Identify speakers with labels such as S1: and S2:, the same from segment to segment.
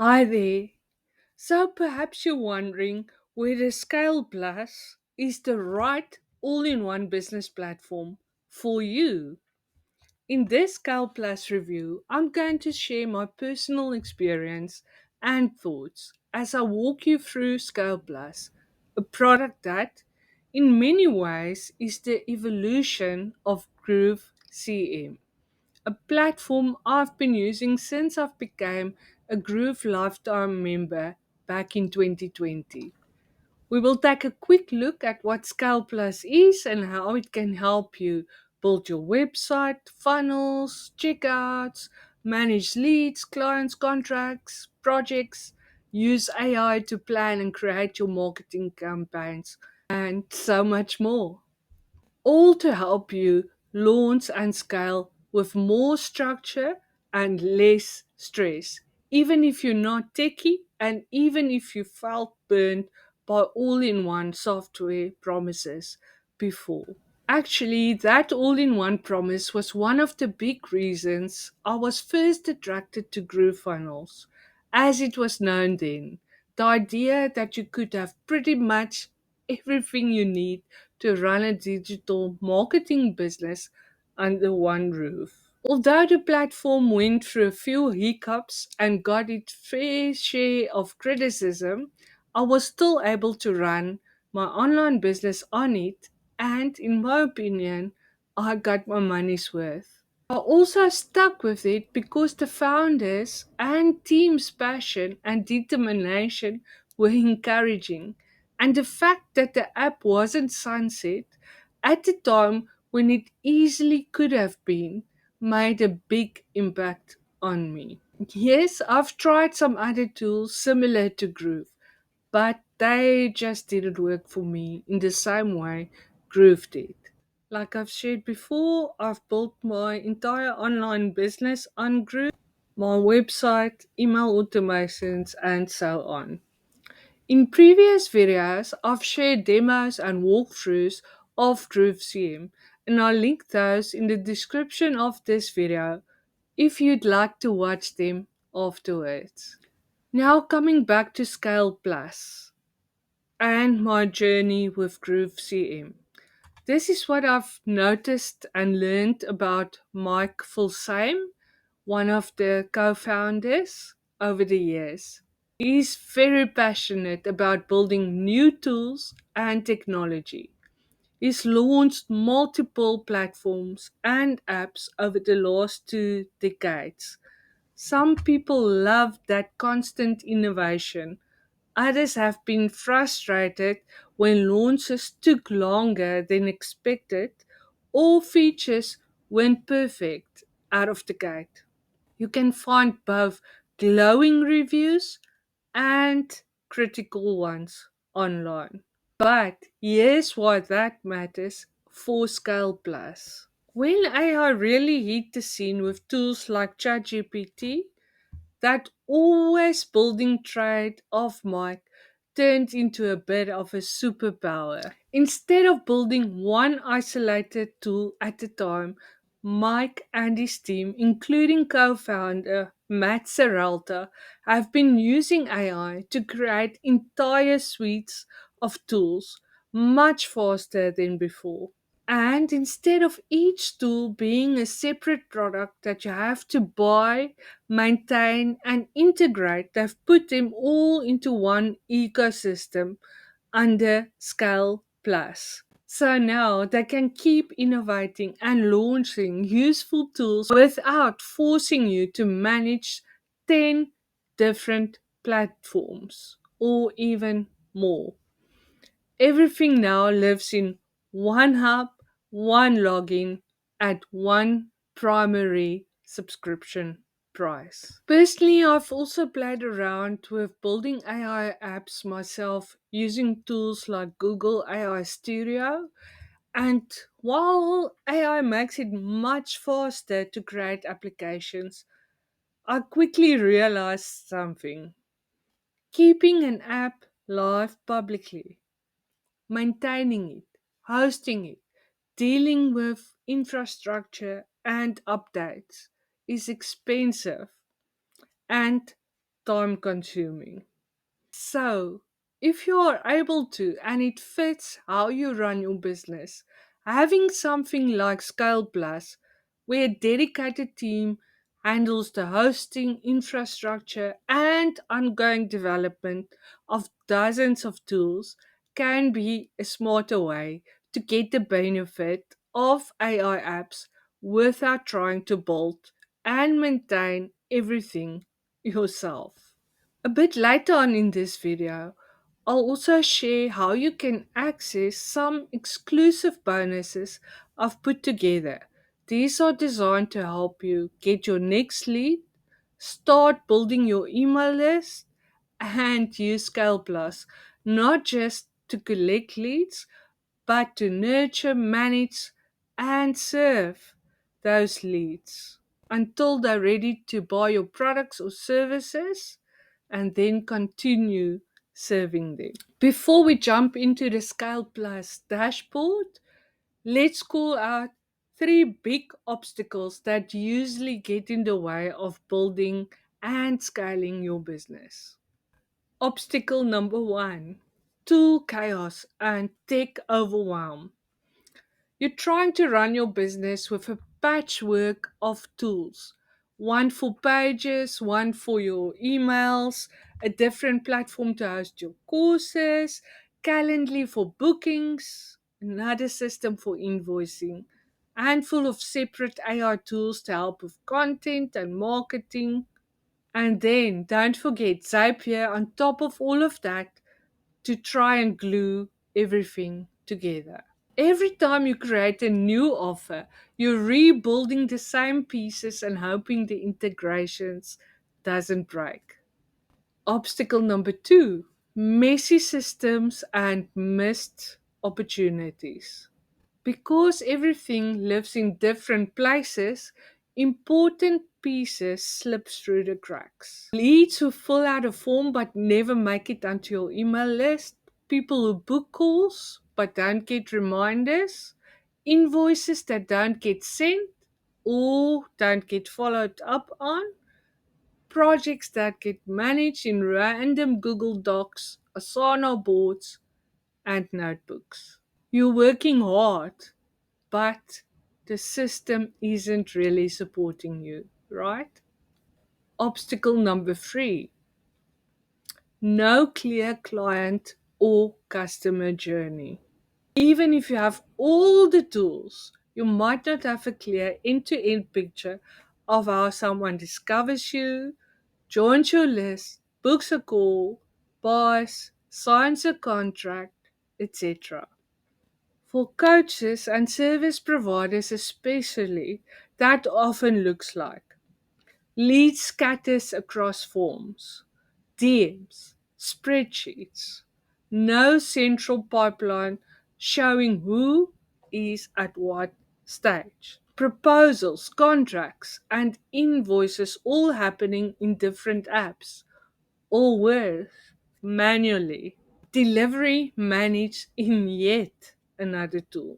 S1: Hi there. So perhaps you're wondering whether Scale Plus is the right all in one business platform for you. In this Scale Plus review, I'm going to share my personal experience and thoughts as I walk you through Scale Plus, a product that, in many ways, is the evolution of Groove CM, a platform I've been using since I've became a Groove Lifetime member back in 2020. We will take a quick look at what Scale Plus is and how it can help you build your website, funnels, checkouts, manage leads, clients, contracts, projects, use AI to plan and create your marketing campaigns, and so much more, all to help you launch and scale with more structure and less stress, even if you're not techie and even if you felt burned by all in one software promises before. Actually, that all in one promise was one of the big reasons I was first attracted to GrooveFunnels, as it was known then. The idea that you could have pretty much everything you need to run a digital marketing business under one roof. Although the platform went through a few hiccups and got its fair share of criticism, I was still able to run my online business on it, and in my opinion, I got my money's worth. I also stuck with it because the founders and team's passion and determination were encouraging, and the fact that the app wasn't sunset at the time when it easily could have been made a big impact on me. Yes, I've tried some other tools similar to Groove, but they just didn't work for me in the same way Groove did. Like I've shared before, I've built my entire online business on Groove, my website, email automations, and so on. In previous videos, I've shared demos and walkthroughs of Groove CM, and I'll link those in the description of this video if you'd like to watch them afterwards. Now coming back to Scale Plus and my journey with Groove CM. This is what I've noticed and learned about Mike Fulsheim, one of the co founders, over the years. He's very passionate about building new tools and technology. He's launched multiple platforms and apps over the last 2 decades. Some people love that constant innovation. Others have been frustrated when launches took longer than expected or features weren't perfect out of the gate. You can find both glowing reviews and critical ones online. But here's why that matters for Scale Plus. When AI really hit the scene with tools like ChatGPT, that always building trait of Mike turned into a bit of a superpower. Instead of building one isolated tool at a time, Mike and his team, including co founder Matt Serralta, have been using AI to create entire suites of tools much faster than before. And instead of each tool being a separate product that you have to buy, maintain, and integrate, they've put them all into one ecosystem under Scale Plus. So now they can keep innovating and launching useful tools without forcing you to manage 10 different platforms or even more. Everything now lives in one hub, one login, at one primary subscription price. Personally, I've also played around with building AI apps myself using tools like Google AI Studio. And while AI makes it much faster to create applications, I quickly realized something. Keeping an app live publicly, maintaining it, hosting it, dealing with infrastructure and updates is expensive and time consuming. So, if you are able to and it fits how you run your business, having something like Scale Plus, where a dedicated team handles the hosting, infrastructure, and ongoing development of dozens of tools, can be a smarter way to get the benefit of AI apps without trying to build and maintain everything yourself. A bit later on in this video, I'll also share how you can access some exclusive bonuses I've put together. These are designed to help you get your next lead, start building your email list, and use Scale Plus not just to collect leads, but to nurture, manage, and serve those leads until they're ready to buy your products or services and then continue serving them. Before we jump into the Scale Plus dashboard, let's call out three big obstacles that usually get in the way of building and scaling your business. Obstacle number one: tool chaos and tech overwhelm. You're trying to run your business with a patchwork of tools, one for pages, one for your emails, a different platform to host your courses, Calendly for bookings, another system for invoicing, a handful of separate AI tools to help with content and marketing. And then don't forget Zapier on top of all of that to try and glue everything together. Every time you create a new offer, you're rebuilding the same pieces and hoping the integrations doesn't break. Obstacle number two: messy systems and missed opportunities. Because everything lives in different places, important pieces slip through the cracks. Leads who fill out a form but never make it onto your email list, people who book calls but don't get reminders, invoices that don't get sent or don't get followed up on, projects that get managed in random Google Docs, Asana boards, and notebooks. You're working hard, but the system isn't really supporting you, right? Obstacle number three: no clear client or customer journey. Even if you have all the tools, you might not have a clear end to end picture of how someone discovers you, joins your list, books a call, buys, signs a contract, etc. For coaches and service providers, especially, that often looks like lead scatters across forms, DMs, spreadsheets, no central pipeline showing who is at what stage. Proposals, contracts, and invoices all happening in different apps, all with manually. Delivery managed in yet another tool.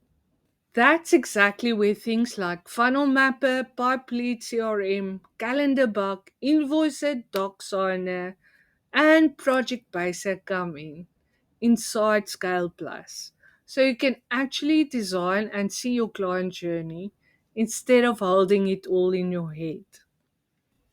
S1: That's exactly where things like Funnel Mapper, Pipelead CRM, Calendar Bug, Invoicer, DocSigner, and Project Baser come in inside Scale Plus. So you can actually design and see your client journey instead of holding it all in your head.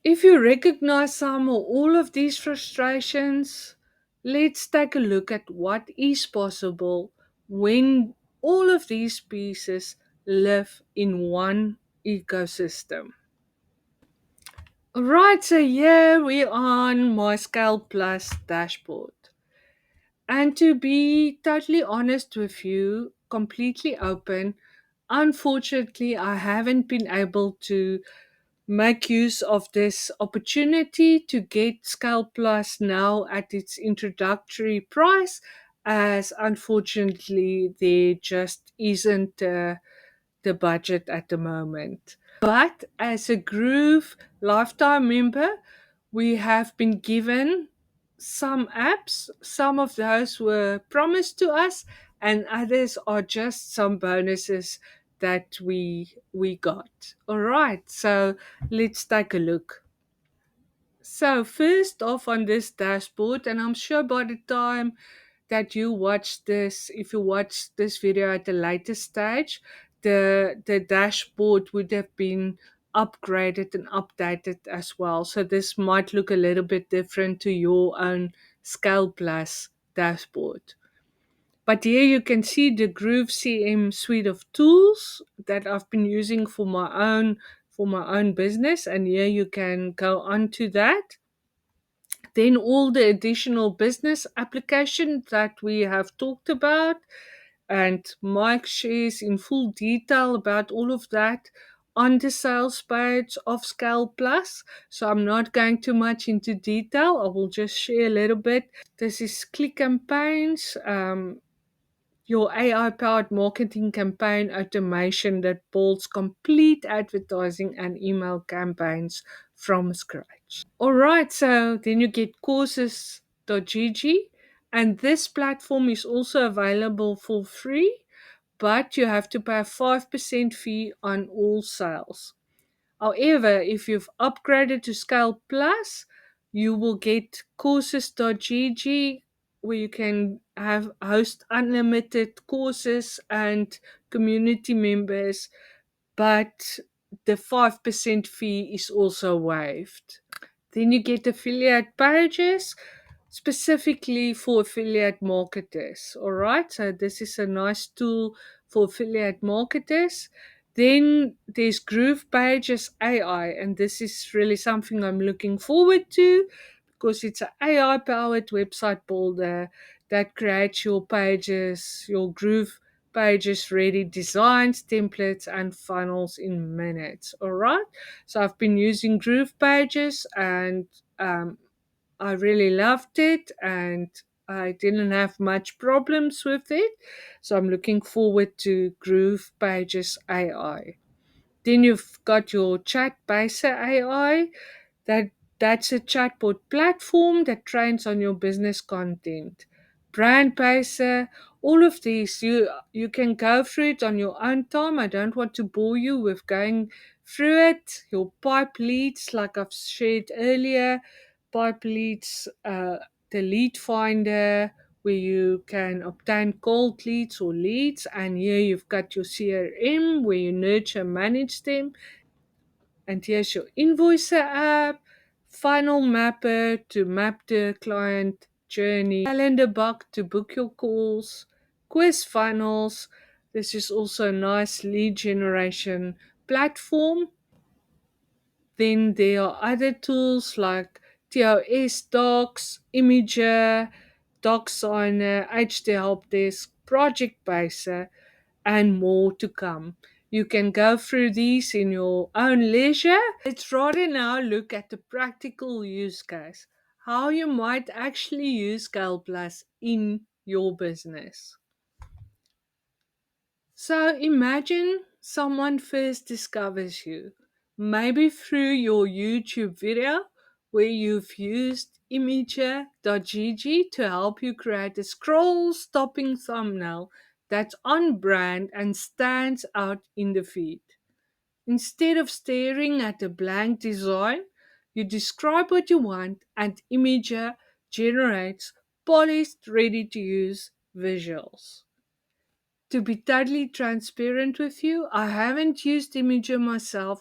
S1: If you recognize some or all of these frustrations, let's take a look at what is possible when all of these pieces live in one ecosystem. Alright, so here we are on my Scale Plus dashboard. And to be totally honest with you, completely open, unfortunately, I haven't been able to make use of this opportunity to get Scale Plus now at its introductory price, as unfortunately there just isn't the budget at the moment. But as a Groove lifetime member, we have been given some apps. Some of those were promised to us, and others are just some bonuses that we got. All right, so let's take a look. So, first off on this dashboard, and I'm sure by the time that you watch this, if you watch this video at a later stage, the dashboard would have been upgraded and updated as well. So this might look a little bit different to your own Scale Plus dashboard. But here you can see the Groove CM suite of tools that I've been using for my own business, and here you can go on to that. Then all the additional business applications that we have talked about, and Mike shares in full detail about all of that on the sales page of Scale Plus. So I'm not going too much into detail. I will just share a little bit. This is Click Campaigns, your AI powered marketing campaign automation that builds complete advertising and email campaigns from scratch. All right, so then you get courses.gg, and this platform is also available for free, but you have to pay a 5% fee on all sales. However, if you've upgraded to Scale Plus, you will get courses.gg, where you can have host unlimited courses and community members, but the 5% fee is also waived. Then you get affiliate pages specifically for affiliate marketers. All right, so this is a nice tool for affiliate marketers. Then there's Groove Pages AI, and this is really something I'm looking forward to because it's an AI powered website builder that creates your pages, your Groove pages ready designs, templates, and funnels in minutes. All right, so I've been using Groove Pages, and I really loved it, and I didn't have much problems with it. So I'm looking forward to Groove Pages AI. Then you've got your Chatbaser AI. That that's a chatbot platform that trains on your business content. Brandbaser, all of these you can go through it on your own time. I don't want to bore you with going through it. Your pipe leads, like I've shared earlier, pipe leads, the lead finder where you can obtain cold leads or leads, and here you've got your CRM where you nurture and manage them, and here's your Invoicer app, Funnel Mapper to map the client journey, Calendar Bug to book your calls, Quiz Funnels. This is also a nice lead generation platform. Then there are other tools like TOS Docs, Imager, DocSigner, HD Help Desk, Project Baser, and more to come. You can go through these in your own leisure. Let's rather now look at the practical use case, how you might actually use Scale Plus in your business. So imagine someone first discovers you, maybe through your YouTube video where you've used Imager.gg to help you create a scroll stopping thumbnail that's on brand and stands out in the feed. Instead of staring at a blank design, you describe what you want, and Imager generates polished, ready to use visuals. To be totally transparent with you, I haven't used Imager myself,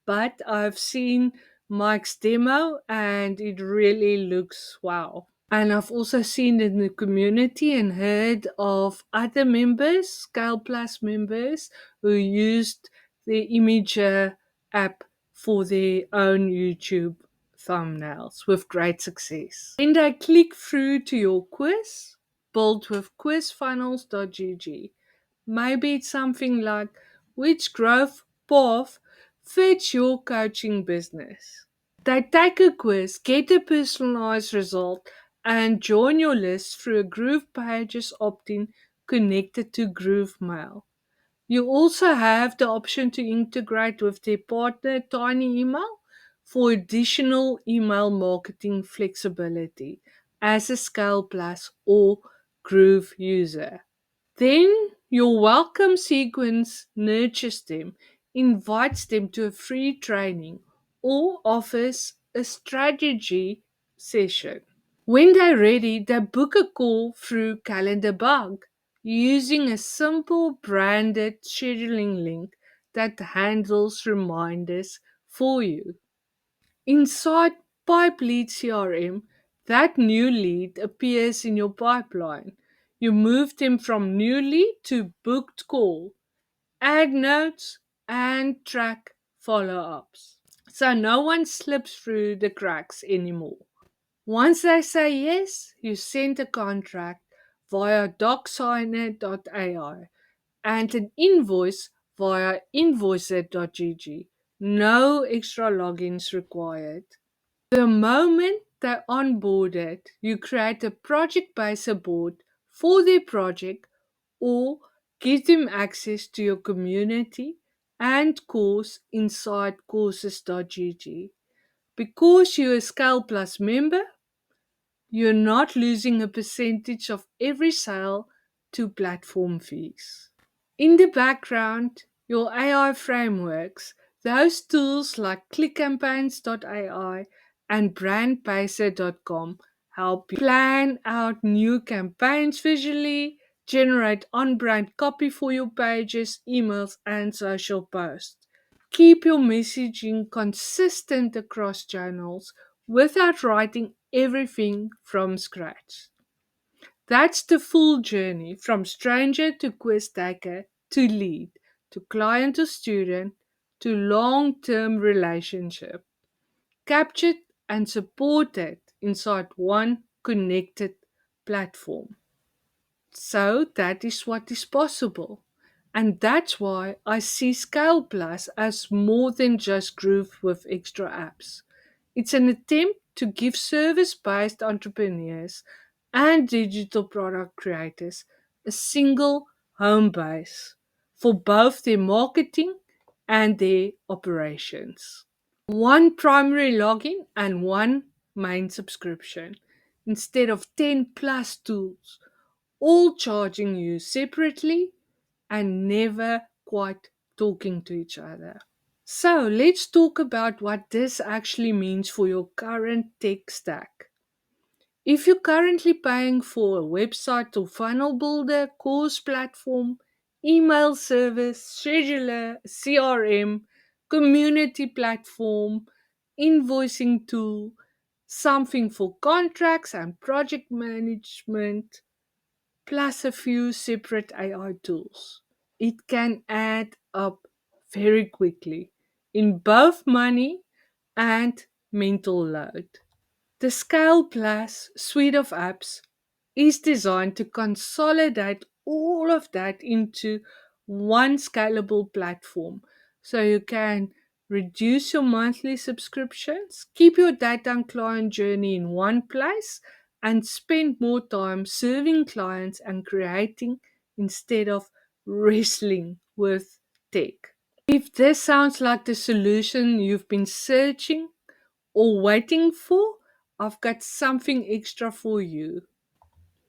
S1: but I've seen Mike's demo and it really looks wow. And I've also seen in the community and heard of other members, Scale Plus members, who used the Imager app for their own YouTube thumbnails with great success. And I click through to your quiz, built with quizfunnels.gg. Maybe it's something like which growth path fits your coaching business. They take a quiz, get a personalized result, and join your list through a Groove Pages opt in connected to Groove Mail. You also have the option to integrate with their partner Tiny Email for additional email marketing flexibility as a Scale Plus or Groove user. Then your welcome sequence nurtures them, invites them to a free training, or offers a strategy session. When they're ready, they book a call through Calendar Bug using a simple branded scheduling link that handles reminders for you. Inside Pipe Lead CRM, that new lead appears in your pipeline. You move them from new lead to booked call, add notes, and track follow ups. So no one slips through the cracks anymore. Once they say yes, you send a contract via DocSigner.ai and an invoice via Invoicer.gg. No extra logins required. The moment they're onboarded, you create a project based board for their project or give them access to your community and course inside courses.gg. Because you're a Scale Plus member, you're not losing a percentage of every sale to platform fees. In the background, your AI frameworks, those tools like clickcampaigns.ai and brandpacer.com help you plan out new campaigns visually, generate on brand copy for your pages, emails, and social posts. Keep your messaging consistent across channels without writing everything from scratch. That's the full journey from stranger to quiz taker to lead to client to student to long term relationship, captured and supported inside one connected platform. So that is what is possible. And that's why I see Scale Plus as more than just Groove with extra apps. It's an attempt to give service based entrepreneurs and digital product creators a single home base for both their marketing and their operations. One primary login and one main subscription instead of 10 plus tools, all charging you separately and never quite talking to each other. So let's talk about what this actually means for your current tech stack. If you're currently paying for a website or funnel builder, course platform, email service, scheduler, CRM, community platform, invoicing tool, something for contracts and project management, plus a few separate AI tools, it can add up very quickly in both money and mental load. The Scale Plus suite of apps is designed to consolidate all of that into one scalable platform so you can reduce your monthly subscriptions, keep your data and client journey in one place, and spend more time serving clients and creating instead of wrestling with tech. If this sounds like the solution you've been searching or waiting for, I've got something extra for you.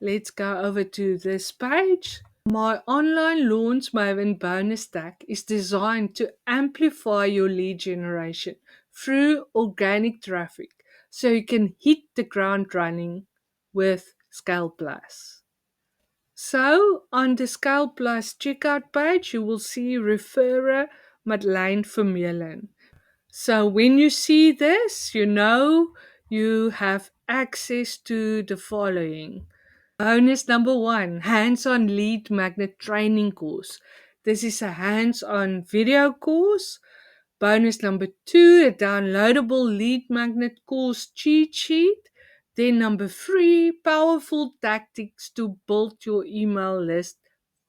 S1: Let's go over to this page. My online launch Maven bonus stack is designed to amplify your lead generation through organic traffic so you can hit the ground running with Scale Plus. So, on the Scale Plus checkout page, you will see referrer Madeleine Vermeulen. So when you see this, you know you have access to the following. Bonus number one, hands-on lead magnet training course. This is a hands-on video course. Bonus number two, a downloadable lead magnet course cheat sheet. Then number three, powerful tactics to build your email list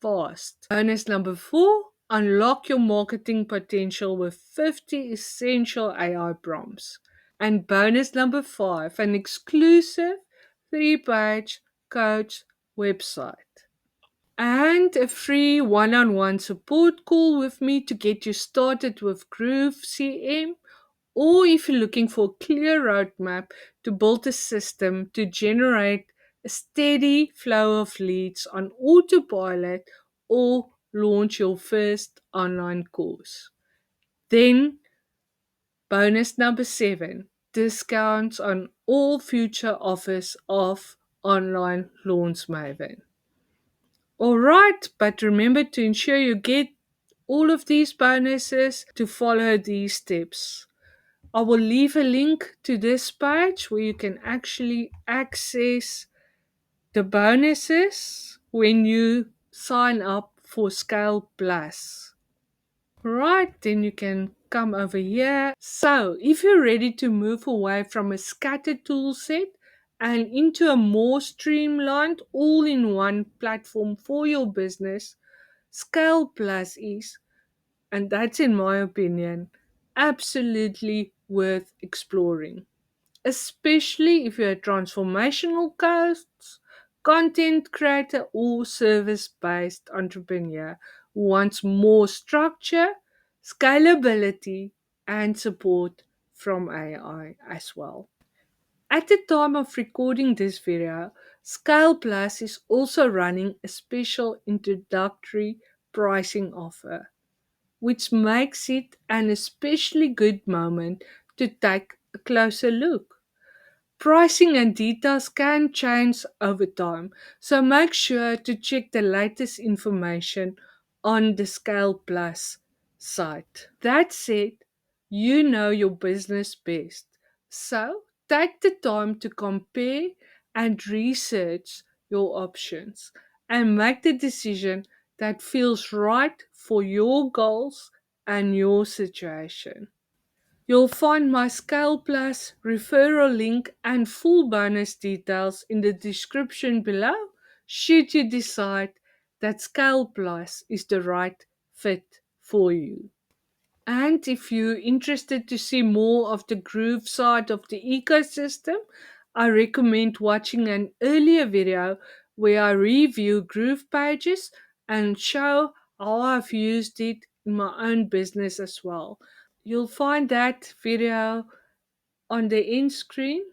S1: fast. Bonus number four, unlock your marketing potential with 50 essential AI prompts. And bonus number five, an exclusive 3-page coach website. And a free one-on-one support call with me to get you started with Groove CM, or if you're looking for a clear roadmap to build a system to generate a steady flow of leads on autopilot or launch your first online course. Then bonus number seven, discounts on all future offers of Online Lawns Maven. Alright, but remember to ensure you get all of these bonuses to follow these steps. I will leave a link to this page where you can actually access the bonuses when you sign up for Scale Plus. Right, then you can come over here. So, if you're ready to move away from a scattered tool set and into a more streamlined, all in one platform for your business, Scale Plus is, and that's in my opinion, absolutely worth exploring, especially if you're a transformational coach, content creator, or service based entrepreneur who wants more structure, scalability, and support from AI as well. At the time of recording this video, Scale Plus is also running a special introductory pricing offer, which makes it an especially good moment to take a closer look. Pricing and details can change over time, so make sure to check the latest information on the Scale Plus site. That said, you know your business best, so take the time to compare and research your options and make the decision that feels right for your goals and your situation. You'll find my Scale Plus referral link and full bonus details in the description below should you decide that Scale Plus is the right fit for you. And if you're interested to see more of the Groove side of the ecosystem, I recommend watching an earlier video where I review Groove pages and show how I've used it in my own business as well. You'll find that video on the end screen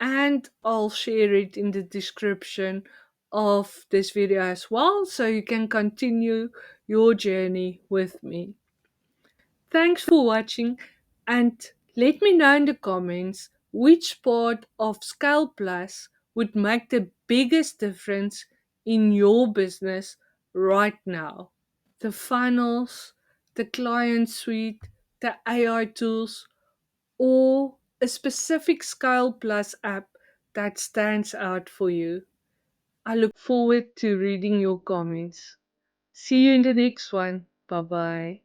S1: and I'll share it in the description of this video as well so you can continue your journey with me. Thanks for watching and let me know in the comments which part of Scale Plus would make the biggest difference in your business right now. The funnels, the client suite, the AI tools, or a specific Scale Plus app that stands out for you. I look forward to reading your comments. See you in the next one. Bye bye.